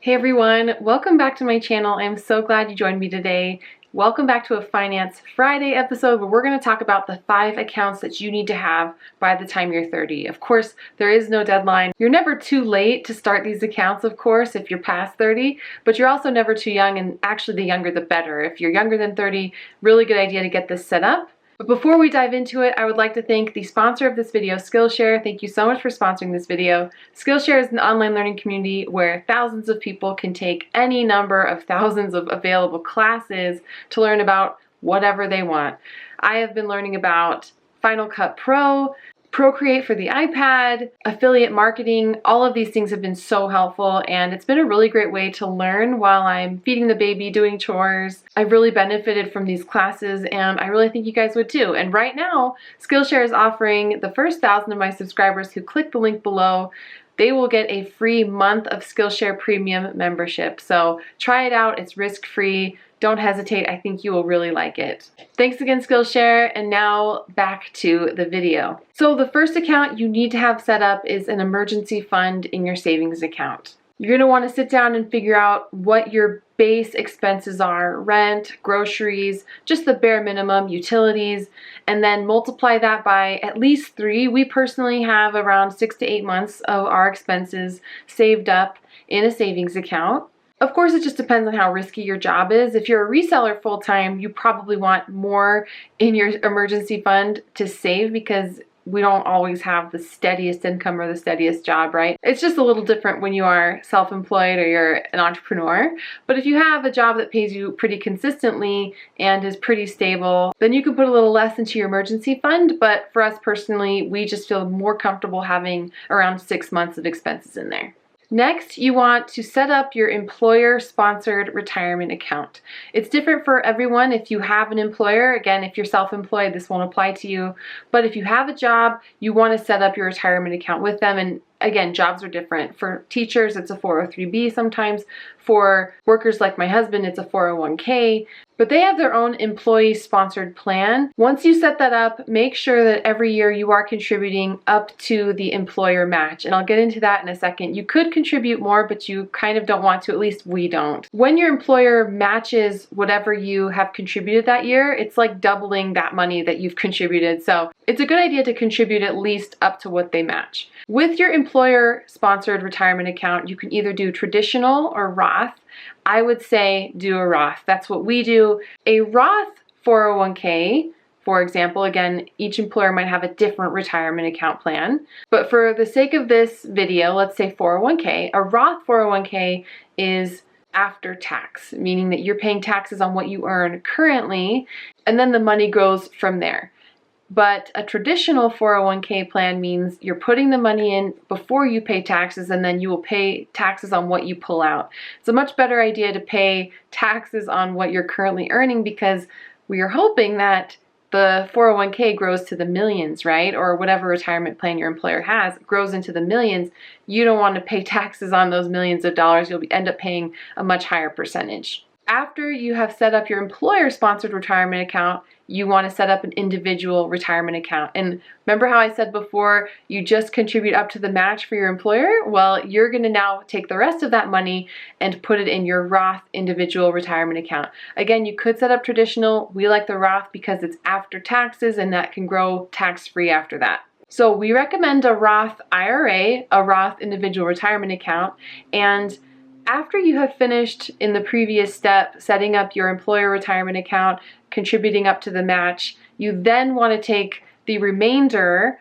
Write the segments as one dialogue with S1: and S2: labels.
S1: Hey everyone, welcome back to my channel. I'm so glad you joined me today. Welcome back to a Finance Friday episode where we're going to talk about the 5 accounts that you need to have by the time you're 30. Of course, there is no deadline. You're never too late to start these accounts, of course, if you're past 30, but you're also never too young, and actually the younger the better. If you're younger than 30, really good idea to get this set up. But before we dive into it, I would like to thank the sponsor of this video, Skillshare. Thank you so much for sponsoring this video. Skillshare is an online learning community where thousands of people can take any number of thousands of available classes to learn about whatever they want. I have been learning about Final Cut Pro, Procreate for the iPad, affiliate marketing. All of these things have been so helpful, and it's been a really great way to learn while I'm feeding the baby, doing chores. I've really benefited from these classes, and I really think you guys would too. And right now, Skillshare is offering the first 1,000 of my subscribers who click the link below, they will get a free month of Skillshare Premium membership. So try it out, it's risk-free. Don't hesitate, I think you will really like it. Thanks again, Skillshare, and now back to the video. So the first account you need to have set up is an emergency fund in your savings account. You're going to want to sit down and figure out what your base expenses are: rent, groceries, just the bare minimum, utilities, and then multiply that by at least 3. We personally have around 6 to 8 months of our expenses saved up in a savings account. Of course, it just depends on how risky your job is. If you're a reseller full-time, you probably want more in your emergency fund to save because we don't always have the steadiest income or the steadiest job, right? It's just a little different when you are self-employed or you're an entrepreneur. But if you have a job that pays you pretty consistently and is pretty stable, then you can put a little less into your emergency fund. But for us personally, we just feel more comfortable having around 6 months of expenses in there. Next, you want to set up your employer-sponsored retirement account. It's different for everyone. If you have an employer, again, if you're self-employed, this won't apply to you. But if you have a job, you want to set up your retirement account with them. And again, jobs are different. For teachers, it's a 403b sometimes. For workers like my husband, it's a 401k. But they have their own employee-sponsored plan. Once you set that up, make sure that every year you are contributing up to the employer match. And I'll get into that in a second. You could contribute more, but you kind of don't want to. At least we don't. When your employer matches whatever you have contributed that year, it's like doubling that money that you've contributed. So it's a good idea to contribute at least up to what they match. With your employer-sponsored retirement account, you can either do traditional or Roth. I would say do a Roth. That's what we do. A Roth 401k, for example, again, each employer might have a different retirement account plan. But for the sake of this video, let's say 401k. A Roth 401k is after tax, meaning that you're paying taxes on what you earn currently, and then the money grows from there. But a traditional 401k plan means you're putting the money in before you pay taxes, and then you will pay taxes on what you pull out. It's a much better idea to pay taxes on what you're currently earning because we are hoping that the 401k grows to the millions, right? Or whatever retirement plan your employer has grows into the millions. You don't want to pay taxes on those millions of dollars. You'll end up paying a much higher percentage. After you have set up your employer-sponsored retirement account, you want to set up an individual retirement account. And remember how I said before, you just contribute up to the match for your employer? Well, you're going to now take the rest of that money and put it in your Roth individual retirement account. Again, you could set up traditional. We like the Roth because it's after taxes and that can grow tax-free after that. So we recommend a Roth IRA, a Roth individual retirement account, and after you have finished in the previous step, setting up your employer retirement account, contributing up to the match, you then want to take the remainder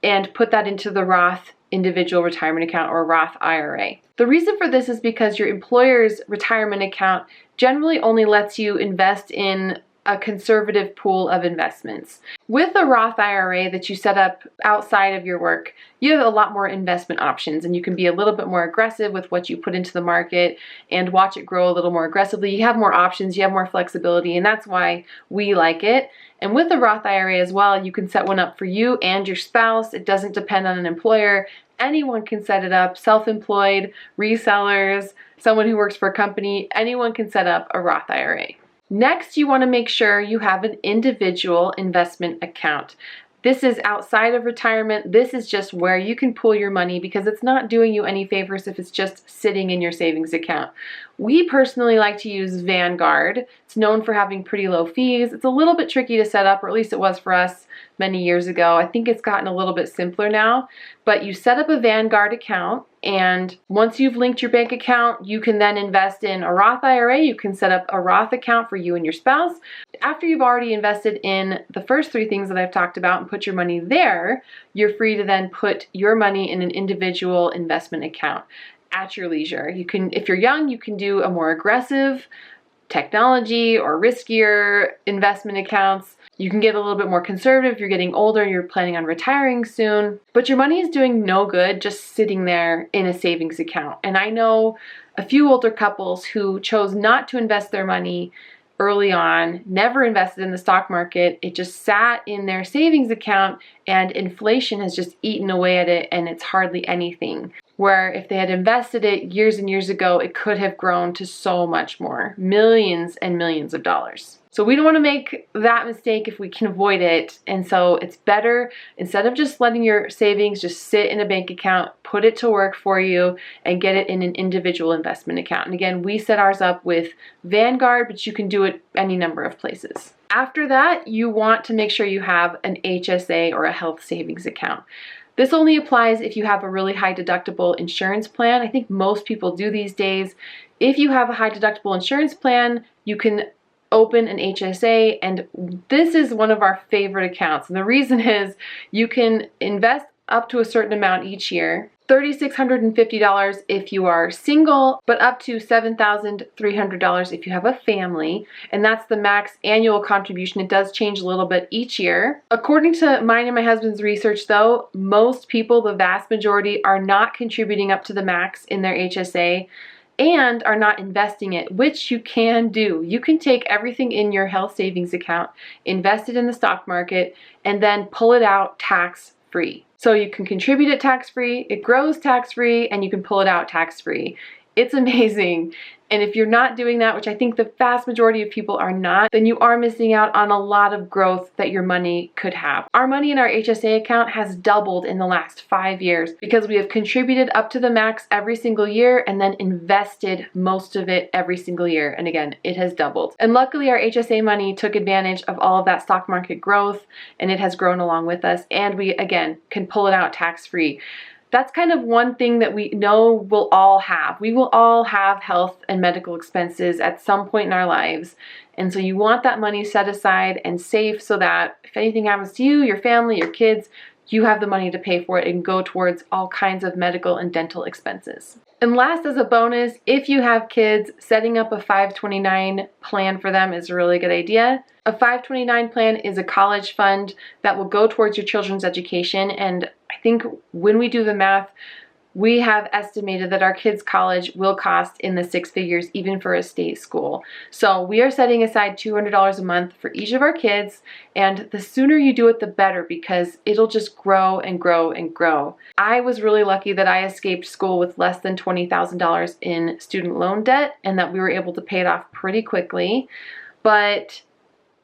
S1: and put that into the Roth individual retirement account or Roth IRA. The reason for this is because your employer's retirement account generally only lets you invest in a conservative pool of investments. With a Roth IRA that you set up outside of your work, you have a lot more investment options and you can be a little bit more aggressive with what you put into the market and watch it grow a little more aggressively. You have more options, you have more flexibility, and that's why we like it. And with the Roth IRA as well, you can set one up for you and your spouse. It doesn't depend on an employer. Anyone can set it up, self-employed, resellers, someone who works for a company, anyone can set up a Roth IRA. Next, you want to make sure you have an individual investment account. This is outside of retirement. This is just where you can pull your money because it's not doing you any favors if it's just sitting in your savings account. We personally like to use Vanguard. It's known for having pretty low fees. It's a little bit tricky to set up, or at least it was for us many years ago. I think it's gotten a little bit simpler now, but you set up a Vanguard account, and once you've linked your bank account, you can then invest in a Roth IRA. You can set up a Roth account for you and your spouse. After you've already invested in the first three things that I've talked about and put your money there, you're free to then put your money in an individual investment account at your leisure. You can, if you're young, you can do a more aggressive technology or riskier investment accounts. You can get a little bit more conservative if you're getting older, you're planning on retiring soon, but your money is doing no good just sitting there in a savings account. And I know a few older couples who chose not to invest their money early on, never invested in the stock market. It just sat in their savings account and inflation has just eaten away at it and it's hardly anything. Where if they had invested it years and years ago, it could have grown to so much more, millions and millions of dollars. So we don't want to make that mistake if we can avoid it. And so it's better, instead of just letting your savings just sit in a bank account, put it to work for you and get it in an individual investment account. And again, we set ours up with Vanguard, but you can do it any number of places. After that, you want to make sure you have an HSA or a health savings account. This only applies if you have a really high deductible insurance plan. I think most people do these days. If you have a high deductible insurance plan, you can open an HSA, and this is one of our favorite accounts. And the reason is you can invest up to a certain amount each year, $3,650 if you are single, but up to $7,300 if you have a family, and that's the max annual contribution. It does change a little bit each year. According to mine and my husband's research though, most people, the vast majority, are not contributing up to the max in their HSA and are not investing it, which you can do. You can take everything in your health savings account, invest it in the stock market, and then pull it out tax-free. So you can contribute it tax-free, it grows tax-free, and you can pull it out tax-free. It's amazing. And if you're not doing that, which I think the vast majority of people are not, then you are missing out on a lot of growth that your money could have. Our money in our HSA account has doubled in the last 5 years because we have contributed up to the max every single year and then invested most of it every single year. And again, it has doubled. And luckily our HSA money took advantage of all of that stock market growth and it has grown along with us. And we, again, can pull it out tax-free. That's kind of one thing that we know we'll all have. We will all have health and medical expenses at some point in our lives. And so you want that money set aside and safe so that if anything happens to you, your family, your kids, you have the money to pay for it and go towards all kinds of medical and dental expenses. And last, as a bonus, if you have kids, setting up a 529 plan for them is a really good idea. A 529 plan is a college fund that will go towards your children's education, and I think when we do the math, we have estimated that our kids' college will cost in the 6 figures, even for a state school. So we are setting aside $200 a month for each of our kids, and the sooner you do it, the better, because it'll just grow and grow and grow. I was really lucky that I escaped school with less than $20,000 in student loan debt, and that we were able to pay it off pretty quickly. But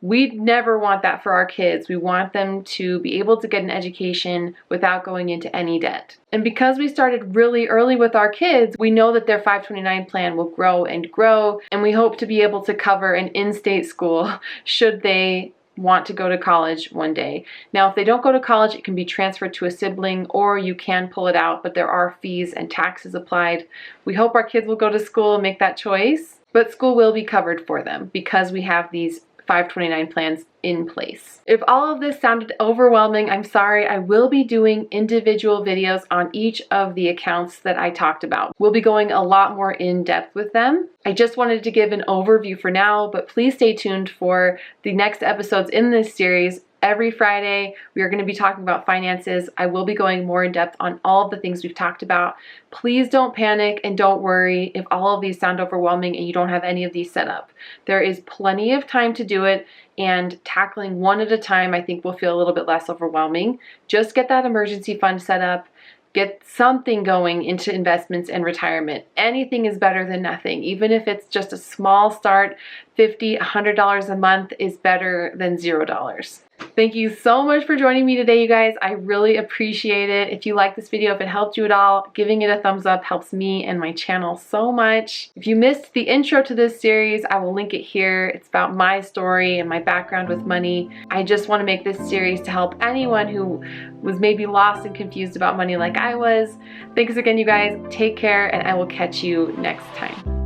S1: we never want that for our kids. We want them to be able to get an education without going into any debt. And because we started really early with our kids, we know that their 529 plan will grow and grow, and we hope to be able to cover an in-state school should they want to go to college one day. Now, if they don't go to college, it can be transferred to a sibling, or you can pull it out, but there are fees and taxes applied. We hope our kids will go to school and make that choice, but school will be covered for them because we have these 529 plans in place. If all of this sounded overwhelming, I'm sorry. I will be doing individual videos on each of the accounts that I talked about. We'll be going a lot more in depth with them. I just wanted to give an overview for now, but please stay tuned for the next episodes in this series. Every Friday, we are going to be talking about finances. I will be going more in depth on all of the things we've talked about. Please don't panic and don't worry if all of these sound overwhelming and you don't have any of these set up. There is plenty of time to do it, and tackling one at a time I think will feel a little bit less overwhelming. Just get that emergency fund set up. Get something going into investments and retirement. Anything is better than nothing. Even if it's just a small start, $50, $100 a month is better than $0. Thank you so much for joining me today, you guys. I really appreciate it. If you like this video, if it helped you at all, giving it a thumbs up helps me and my channel so much. If you missed the intro to this series, I will link it here. It's about my story and my background with money. I just want to make this series to help anyone who was maybe lost and confused about money like I was. Thanks again, you guys. Take care, and I will catch you next time.